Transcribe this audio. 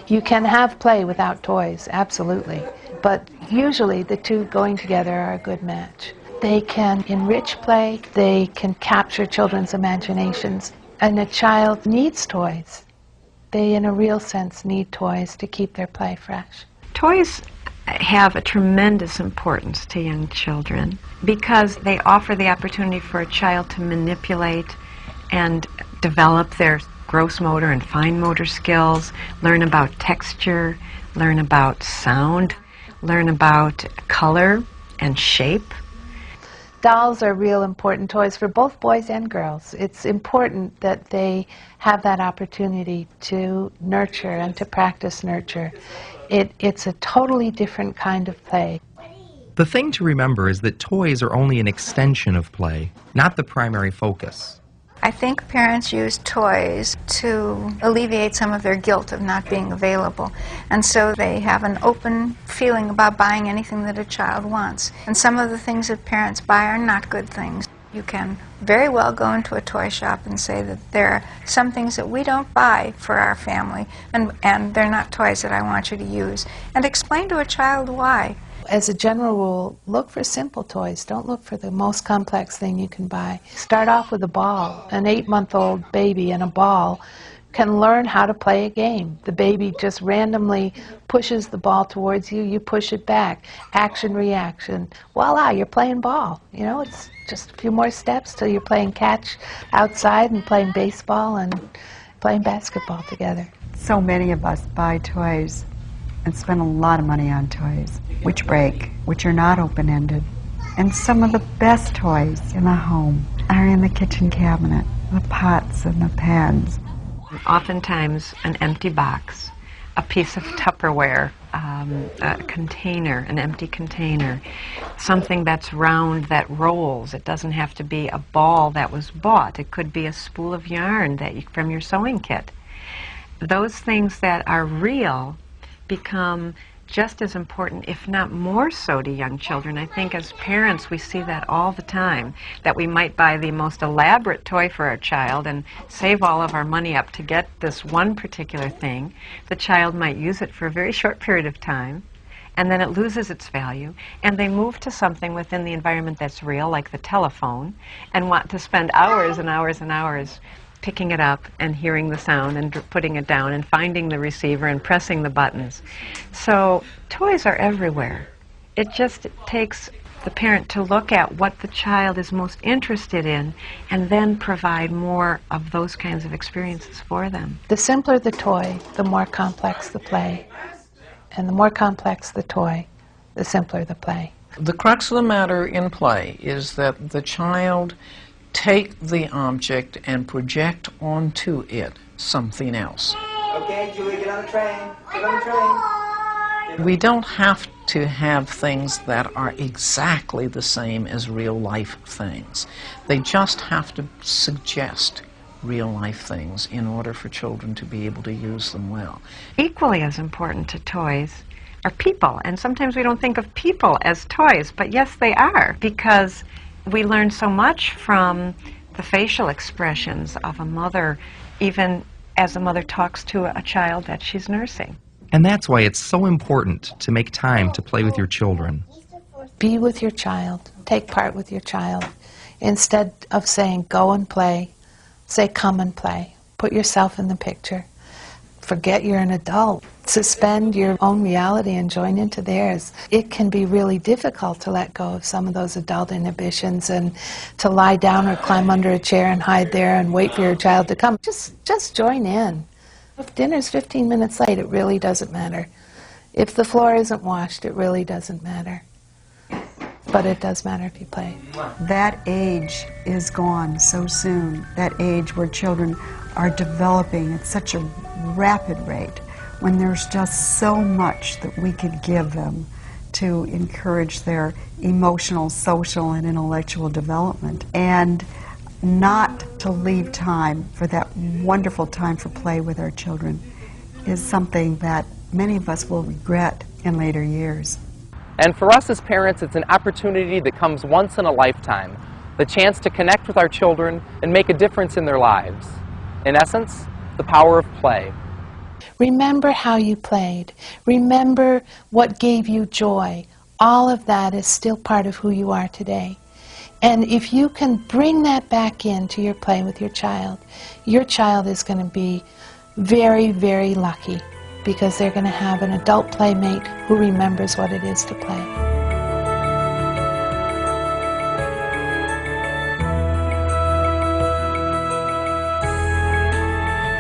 You can have play without toys, absolutely. But usually the two going together are a good match. They can enrich play, they can capture children's imaginations, and a child needs toys. They, in a real sense, need toys to keep their play fresh. Toys have a tremendous importance to young children because they offer the opportunity for a child to manipulate and develop their gross motor and fine motor skills, learn about texture, learn about sound, learn about color and shape. Dolls are real important toys for both boys and girls. It's important that they have that opportunity to nurture and to practice nurture. It's a totally different kind of play. The thing to remember is that toys are only an extension of play, not the primary focus. I think parents use toys to alleviate some of their guilt of not being available. And so they have an open feeling about buying anything that a child wants. And some of the things that parents buy are not good things. You can very well go into a toy shop and say that there are some things that we don't buy for our family, and they're not toys that I want you to use. And explain to a child why. As a general rule, look for simple toys. Don't look for the most complex thing you can buy. Start off with a ball. An 8-month-old baby and a ball can learn how to play a game. The baby just randomly pushes the ball towards you, you push it back. Action, reaction. Voila, you're playing ball. You know, it's just a few more steps till you're playing catch outside and playing baseball and playing basketball together. So many of us buy toys and spend a lot of money on toys, which break, which are not open-ended. And some of the best toys in the home are in the kitchen cabinet, the pots and the pans. Oftentimes an empty box, a piece of Tupperware, a container, an empty container, something that's round that rolls. It doesn't have to be a ball that was bought. It could be a spool of yarn from your sewing kit. Those things that are real become just as important, if not more so, to young children. I think as parents we see that all the time, that we might buy the most elaborate toy for our child and save all of our money up to get this one particular thing. The child might use it for a very short period of time, and then it loses its value, and they move to something within the environment that's real, like the telephone, and want to spend hours and hours and hours picking it up and hearing the sound and putting it down and finding the receiver and pressing the buttons. So toys are everywhere. It just takes the parent to look at what the child is most interested in and then provide more of those kinds of experiences for them. The simpler the toy, the more complex the play. And the more complex the toy, the simpler the play. The crux of the matter in play is that the child take the object and project onto it something else. Okay, Julie, get on the train. Get on the train. We don't have to have things that are exactly the same as real-life things. They just have to suggest real-life things in order for children to be able to use them well. Equally as important to toys are people, and sometimes we don't think of people as toys, but yes, they are, because we learn so much from the facial expressions of a mother, even as a mother talks to a child that she's nursing. And that's why it's so important to make time to play with your children. Be with your child. Take part with your child. Instead of saying, go and play, say, come and play. Put yourself in the picture. Forget you're an adult. Suspend your own reality and join into theirs. It can be really difficult to let go of some of those adult inhibitions and to lie down or climb under a chair and hide there and wait for your child to come. Just join in. If dinner's 15 minutes late, it really doesn't matter. If the floor isn't washed, it really doesn't matter. But it does matter if you play. That age is gone so soon, that age where children are developing at such a rapid rate, when there's just so much that we could give them to encourage their emotional, social, and intellectual development, and not to leave time for that wonderful time for play with our children is something that many of us will regret in later years. And for us as parents, it's an opportunity that comes once in a lifetime, the chance to connect with our children and make a difference in their lives. In essence, the power of play. Remember how you played. Remember what gave you joy. All of that is still part of who you are today. And if you can bring that back into your play with your child is going to be very, very lucky, because they're going to have an adult playmate who remembers what it is to play.